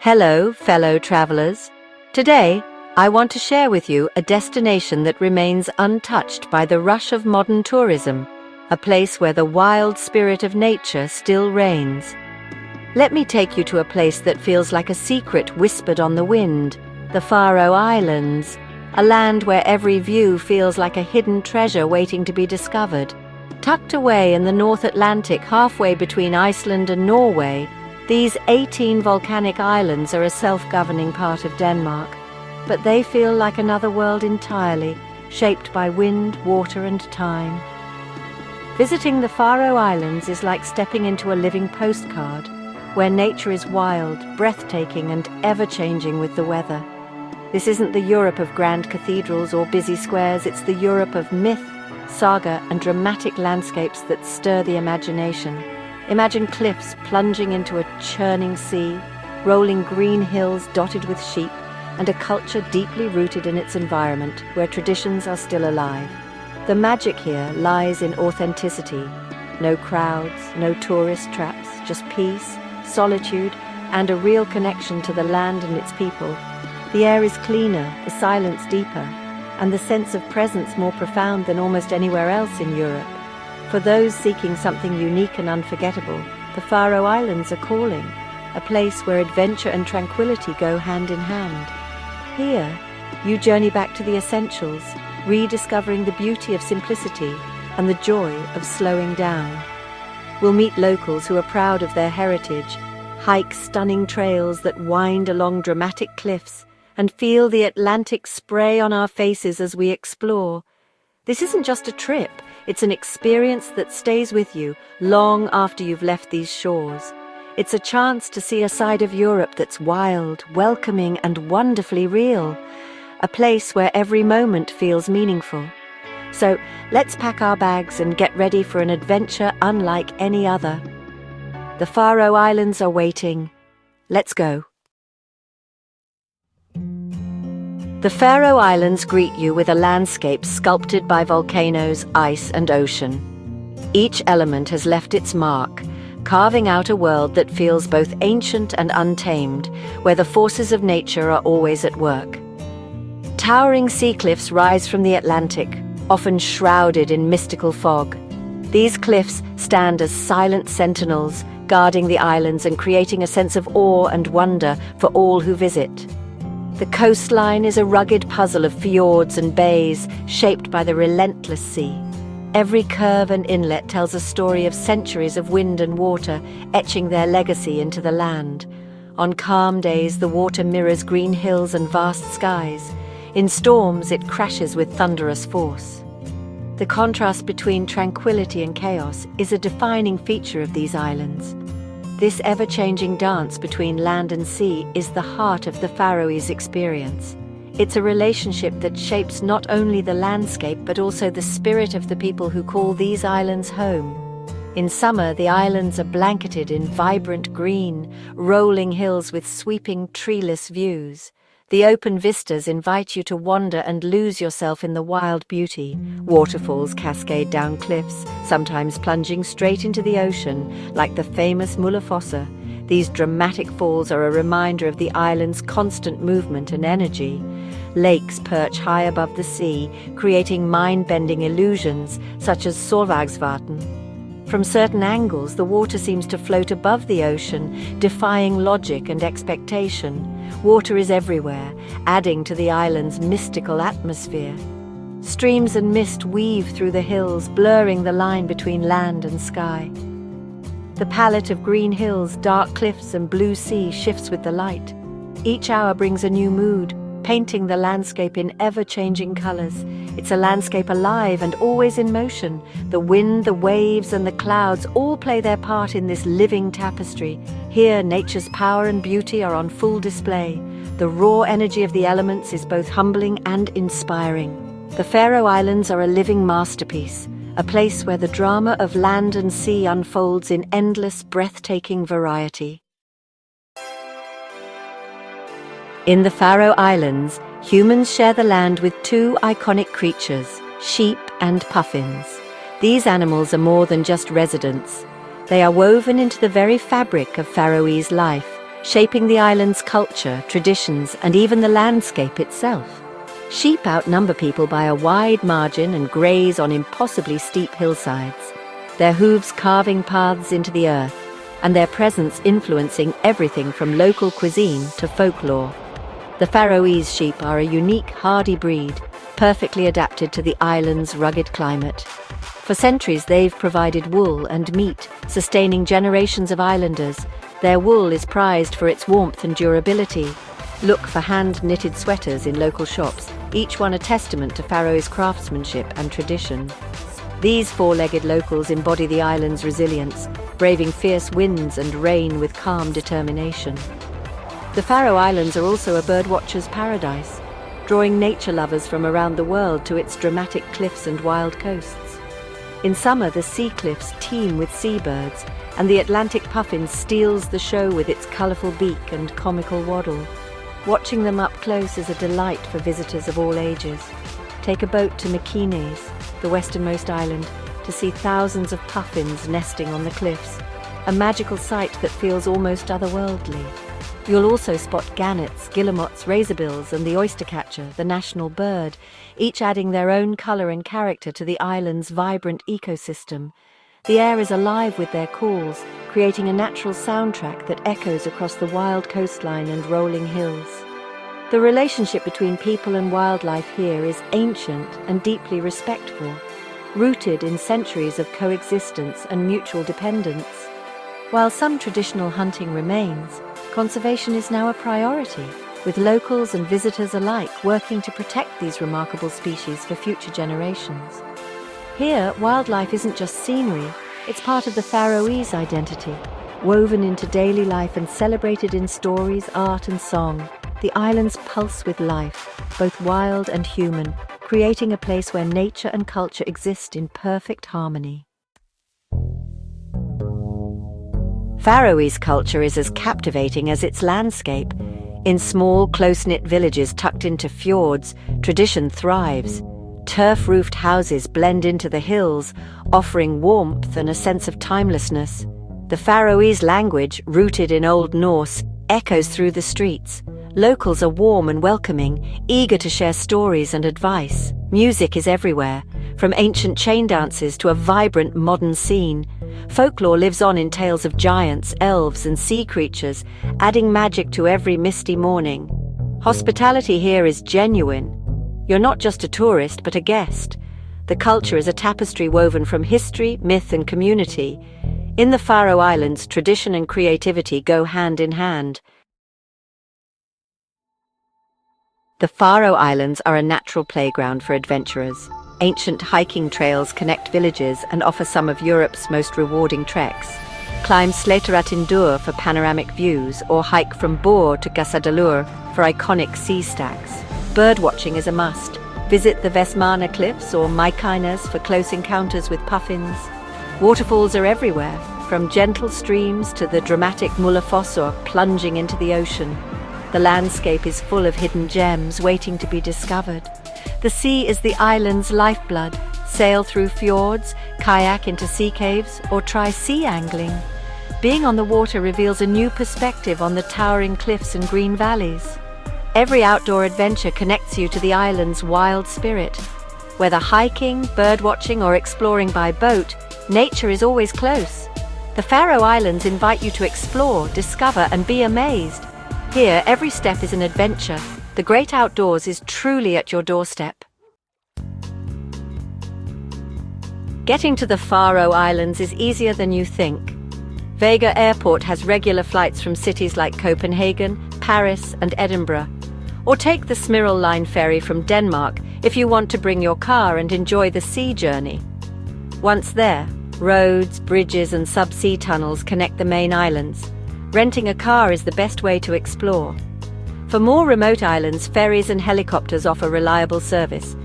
Hello, fellow travelers. Today, I want to share with you a destination that remains untouched by the rush of modern tourism, a place where the wild spirit of nature still reigns. Let me take you to a place that feels like a secret whispered on the wind, the Faroe Islands, a land where every view feels like a hidden treasure waiting to be discovered. Tucked away in the North Atlantic, halfway between Iceland and Norway, these 18 volcanic islands are a self-governing part of Denmark, but they feel like another world entirely, shaped by wind, water and time. Visiting the Faroe Islands is like stepping into a living postcard, where nature is wild, breathtaking and ever-changing with the weather. This isn't the Europe of grand cathedrals or busy squares, it's the Europe of myth, saga and dramatic landscapes that stir the imagination. Imagine cliffs plunging into a churning sea, rolling green hills dotted with sheep, and a culture deeply rooted in its environment, where traditions are still alive. The magic here lies in authenticity. No crowds, no tourist traps, just peace, solitude, and a real connection to the land and its people. The air is cleaner, the silence deeper, and the sense of presence more profound than almost anywhere else in Europe. For those seeking something unique and unforgettable, the Faroe Islands are calling, a place where adventure and tranquility go hand in hand. Here, you journey back to the essentials, rediscovering the beauty of simplicity and the joy of slowing down. We'll meet locals who are proud of their heritage, hike stunning trails that wind along dramatic cliffs, and feel the Atlantic spray on our faces as we explore. This isn't just a trip, it's an experience that stays with you long after you've left these shores. It's a chance to see a side of Europe that's wild, welcoming and wonderfully real. A place where every moment feels meaningful. So let's pack our bags and get ready for an adventure unlike any other. The Faroe Islands are waiting. Let's go. The Faroe Islands greet you with a landscape sculpted by volcanoes, ice and ocean. Each element has left its mark, carving out a world that feels both ancient and untamed, where the forces of nature are always at work. Towering sea cliffs rise from the Atlantic, often shrouded in mystical fog. These cliffs stand as silent sentinels, guarding the islands and creating a sense of awe and wonder for all who visit. The coastline is a rugged puzzle of fjords and bays shaped by the relentless sea. Every curve and inlet tells a story of centuries of wind and water, etching their legacy into the land. On calm days, the water mirrors green hills and vast skies. In storms, it crashes with thunderous force. The contrast between tranquility and chaos is a defining feature of these islands. This ever-changing dance between land and sea is the heart of the Faroese experience. It's a relationship that shapes not only the landscape but also the spirit of the people who call these islands home. In summer, the islands are blanketed in vibrant green, rolling hills with sweeping treeless views. The open vistas invite you to wander and lose yourself in the wild beauty. Waterfalls cascade down cliffs, sometimes plunging straight into the ocean, like the famous Mullafossa. These dramatic falls are a reminder of the island's constant movement and energy. Lakes perch high above the sea, creating mind-bending illusions, such as Solvagsvatn. From certain angles, the water seems to float above the ocean, defying logic and expectation. Water is everywhere, adding to the island's mystical atmosphere. Streams and mist weave through the hills, blurring the line between land and sky. The palette of green hills, dark cliffs and blue sea shifts with the light. Each hour brings a new mood, painting the landscape in ever-changing colors. It's a landscape alive and always in motion. The wind, the waves and the clouds all play their part in this living tapestry. Here, nature's power and beauty are on full display. The raw energy of the elements is both humbling and inspiring. The Faroe Islands are a living masterpiece, a place where the drama of land and sea unfolds in endless, breathtaking variety. In the Faroe Islands, humans share the land with two iconic creatures, sheep and puffins. These animals are more than just residents. They are woven into the very fabric of Faroese life, shaping the island's culture, traditions, and even the landscape itself. Sheep outnumber people by a wide margin and graze on impossibly steep hillsides, their hooves carving paths into the earth, and their presence influencing everything from local cuisine to folklore. The Faroese sheep are a unique, hardy breed, perfectly adapted to the island's rugged climate. For centuries, they've provided wool and meat, sustaining generations of islanders. Their wool is prized for its warmth and durability. Look for hand-knitted sweaters in local shops, each one a testament to Faroese craftsmanship and tradition. These four-legged locals embody the island's resilience, braving fierce winds and rain with calm determination. The Faroe Islands are also a birdwatcher's paradise, drawing nature lovers from around the world to its dramatic cliffs and wild coasts. In summer, the sea cliffs teem with seabirds, and the Atlantic puffin steals the show with its colourful beak and comical waddle. Watching them up close is a delight for visitors of all ages. Take a boat to Makines, the westernmost island, to see thousands of puffins nesting on the cliffs, a magical sight that feels almost otherworldly. You'll also spot gannets, guillemots, razorbills, and the oystercatcher, the national bird, each adding their own colour and character to the island's vibrant ecosystem. The air is alive with their calls, creating a natural soundtrack that echoes across the wild coastline and rolling hills. The relationship between people and wildlife here is ancient and deeply respectful, rooted in centuries of coexistence and mutual dependence. While some traditional hunting remains, conservation is now a priority, with locals and visitors alike working to protect these remarkable species for future generations. Here, wildlife isn't just scenery, it's part of the Faroese identity, woven into daily life and celebrated in stories, art and song. The islands pulse with life, both wild and human, creating a place where nature and culture exist in perfect harmony. Faroese culture is as captivating as its landscape. In small, close-knit villages tucked into fjords, tradition thrives. Turf-roofed houses blend into the hills, offering warmth and a sense of timelessness. The Faroese language, rooted in Old Norse, echoes through the streets. Locals are warm and welcoming, eager to share stories and advice. Music is everywhere, from ancient chain dances to a vibrant modern scene. Folklore lives on in tales of giants, elves, and sea creatures, adding magic to every misty morning. Hospitality here is genuine. You're not just a tourist, but a guest. The culture is a tapestry woven from history, myth, and community. In the Faroe Islands, tradition and creativity go hand in hand. The Faroe Islands are a natural playground for adventurers. Ancient hiking trails connect villages and offer some of Europe's most rewarding treks. Climb Slættaratindur for panoramic views, or hike from Bor to Gassadalur for iconic sea stacks. Birdwatching is a must. Visit the Vestmanna Cliffs or Mykinas for close encounters with puffins. Waterfalls are everywhere, from gentle streams to the dramatic Mullafossur plunging into the ocean. The landscape is full of hidden gems waiting to be discovered. The sea is the island's lifeblood. Sail through fjords, kayak into sea caves, or try sea angling. Being on the water reveals a new perspective on the towering cliffs and green valleys. Every outdoor adventure connects you to the island's wild spirit. Whether hiking, birdwatching, or exploring by boat, nature is always close. The Faroe Islands invite you to explore, discover, and be amazed. Here, every step is an adventure. The great outdoors is truly at your doorstep. Getting to the Faroe Islands is easier than you think. Vega Airport has regular flights from cities like Copenhagen, Paris, and Edinburgh. Or take the Smirl Line ferry from Denmark if you want to bring your car and enjoy the sea journey. Once there, roads, bridges, and sub-sea tunnels connect the main islands. Renting a car is the best way to explore. For more remote islands, ferries and helicopters offer reliable service.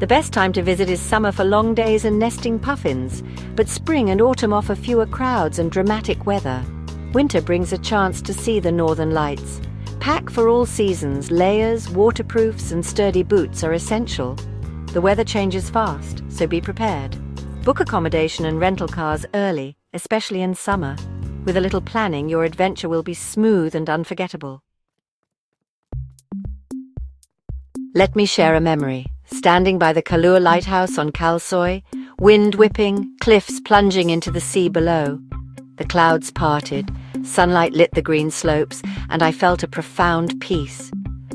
The best time to visit is summer for long days and nesting puffins, but spring and autumn offer fewer crowds and dramatic weather. Winter brings a chance to see the northern lights. Pack for all seasons. Layers, waterproofs, and sturdy boots are essential. The weather changes fast, so be prepared. Book accommodation and rental cars early, especially in summer. With a little planning, your adventure will be smooth and unforgettable. Let me share a memory. Standing by the Kalua lighthouse on Kalsoy, wind whipping, cliffs plunging into the sea below. The clouds parted, sunlight lit the green slopes, and I felt a profound peace.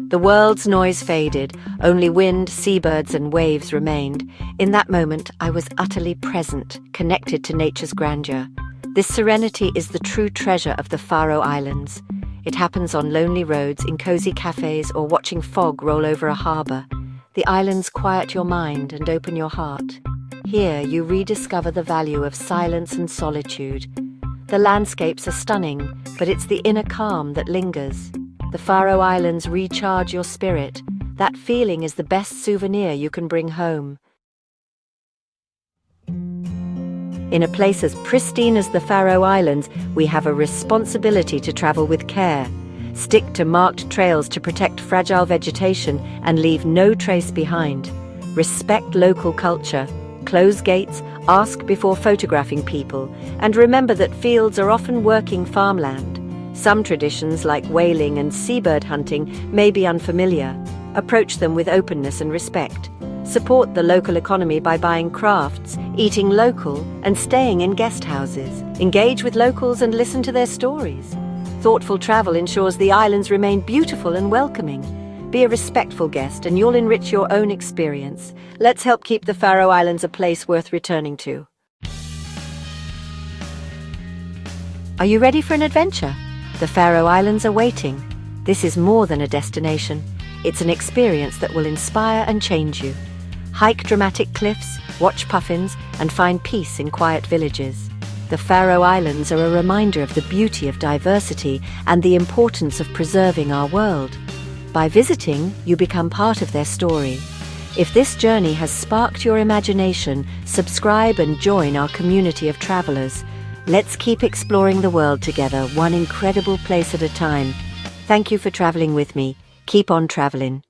The world's noise faded, only wind, seabirds, and waves remained. In that moment, I was utterly present, connected to nature's grandeur. This serenity is the true treasure of the Faroe Islands. It happens on lonely roads, in cozy cafes, or watching fog roll over a harbour. The islands quiet your mind and open your heart. Here, you rediscover the value of silence and solitude. The landscapes are stunning, but it's the inner calm that lingers. The Faroe Islands recharge your spirit. That feeling is the best souvenir you can bring home. In a place as pristine as the Faroe Islands, we have a responsibility to travel with care. Stick to marked trails to protect fragile vegetation and leave no trace behind. Respect local culture. Close gates, ask before photographing people, and remember that fields are often working farmland. Some traditions, like whaling and seabird hunting, may be unfamiliar. Approach them with openness and respect. Support the local economy by buying crafts, eating local, and staying in guest houses. Engage with locals and listen to their stories. Thoughtful travel ensures the islands remain beautiful and welcoming. Be a respectful guest and you'll enrich your own experience. Let's help keep the Faroe Islands a place worth returning to. Are you ready for an adventure? The Faroe Islands are waiting. This is more than a destination. It's an experience that will inspire and change you. Hike dramatic cliffs, watch puffins, and find peace in quiet villages. The Faroe Islands are a reminder of the beauty of diversity and the importance of preserving our world. By visiting, you become part of their story. If this journey has sparked your imagination, subscribe and join our community of travelers. Let's keep exploring the world together, one incredible place at a time. Thank you for traveling with me. Keep on traveling.